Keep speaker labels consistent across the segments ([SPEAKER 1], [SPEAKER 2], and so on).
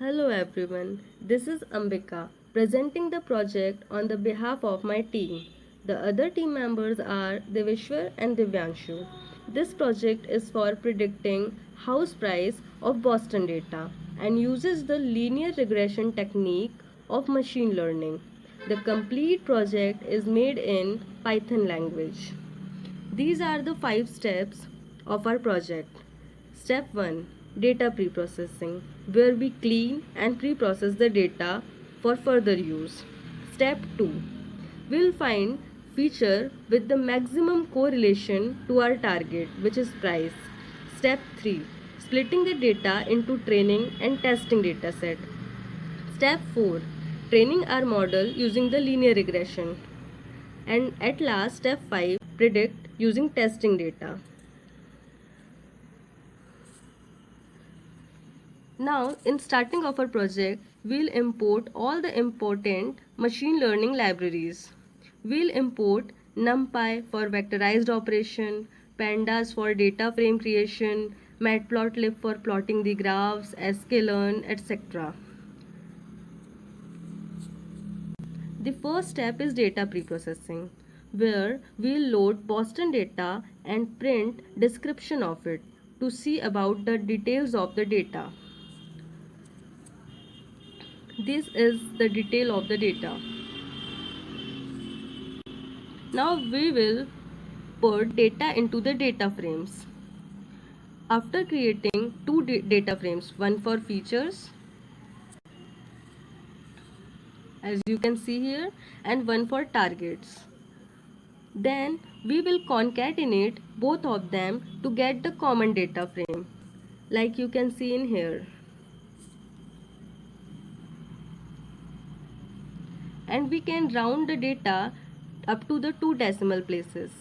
[SPEAKER 1] Hello everyone, this is Ambika presenting the project on the behalf of my team. The other team members are Deveshwar and Divyanshu. This project is for predicting house price of Boston data and uses the linear regression technique of machine learning. The complete project is made in Python language. These are the 5 steps of our project. Step 1, Data Preprocessing, where we clean and pre-process the data for further use. Step 2, we'll find feature with the maximum correlation to our target, which is price. Step 3, splitting the data into training and testing dataset. Step 4, training our model using the linear regression. And at last, step 5, predict using testing data. Now, in starting of our project, we'll import all the important machine learning libraries. We'll import NumPy for vectorized operation, Pandas for data frame creation, Matplotlib for plotting the graphs, sklearn, etc. The first step is data preprocessing, where we'll load Boston data and print description of it to see about the details of the data. This is the detail of the data. Now we will put data into the data frames. After creating two data frames, one for features as you can see here and one for targets. Then we will concatenate both of them to get the common data frame like you can see in here. And we can round the data up to the 2 decimal places.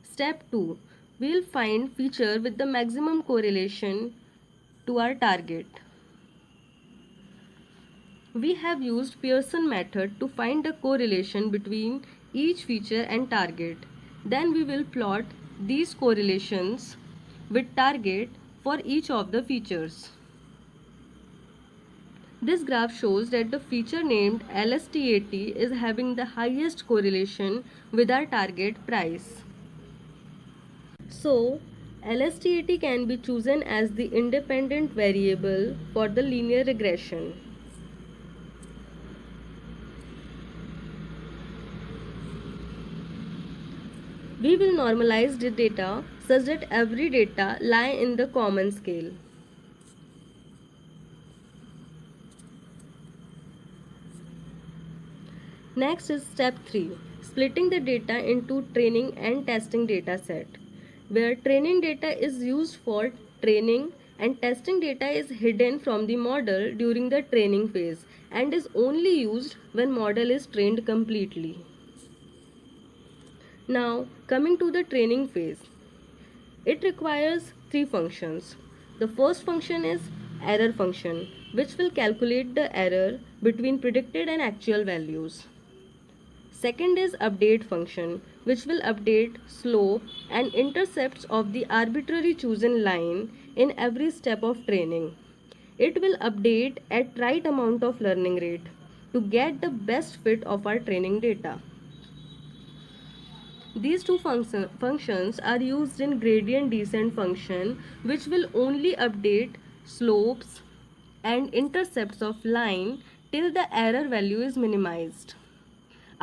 [SPEAKER 1] Step 2. We'll find feature with the maximum correlation to our target. We have used Pearson method to find the correlation between each feature and target. Then we will plot these correlations with target for each of the features. This graph shows that the feature named LSTAT is having the highest correlation with our target price. So, LSTAT can be chosen as the independent variable for the linear regression. We will normalize the data such that every data lie in the common scale. Next is step 3, splitting the data into training and testing data set, where training data is used for training and testing data is hidden from the model during the training phase and is only used when model is trained completely. Now, coming to the training phase, it requires 3 functions. The first function is error function, which will calculate the error between predicted and actual values. Second is update function, which will update slope and intercepts of the arbitrary chosen line in every step of training. It will update at right amount of learning rate to get the best fit of our training data. These two functions are used in gradient descent function, which will only update slopes and intercepts of line till the error value is minimized.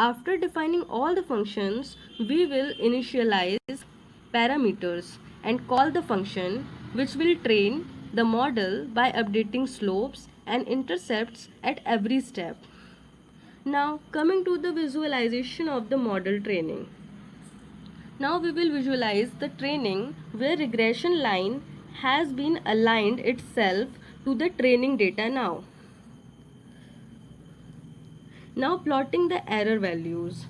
[SPEAKER 1] After defining all the functions, we will initialize parameters and call the function which will train the model by updating slopes and intercepts at every step. Now coming to the visualization of the model training. Now we will visualize the training where regression line has been aligned itself to the training data now. Now plotting the error values.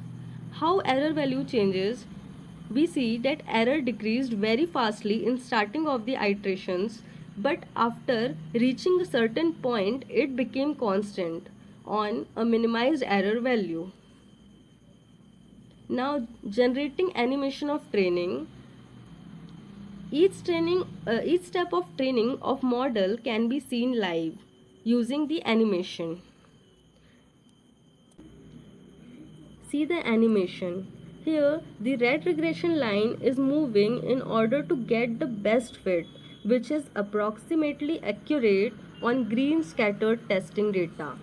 [SPEAKER 1] How error value changes? We see that error decreased very fastly in starting of the iterations, but after reaching a certain point it became constant on a minimized error value. Now generating animation of training. Each step of training of model can be seen live using the animation. See the animation. Here, the red regression line is moving in order to get the best fit, which is approximately accurate on green scattered testing data.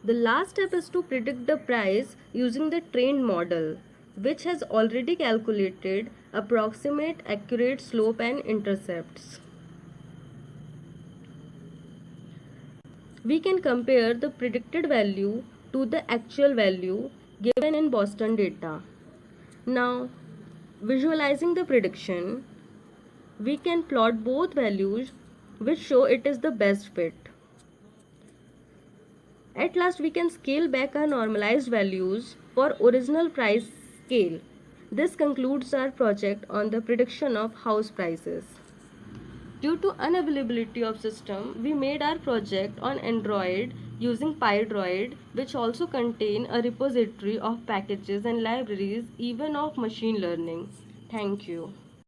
[SPEAKER 1] The last step is to predict the price using the trained model, which has already calculated approximate accurate slope and intercepts. We can compare the predicted value to the actual value given in Boston data. Now, visualizing the prediction, we can plot both values which show it is the best fit. At last, we can scale back our normalized values for original price scale. This concludes our project on the prediction of house prices. Due to unavailability of system, we made our project on Android using PyDroid, which also contain a repository of packages and libraries even of machine learning. Thank you.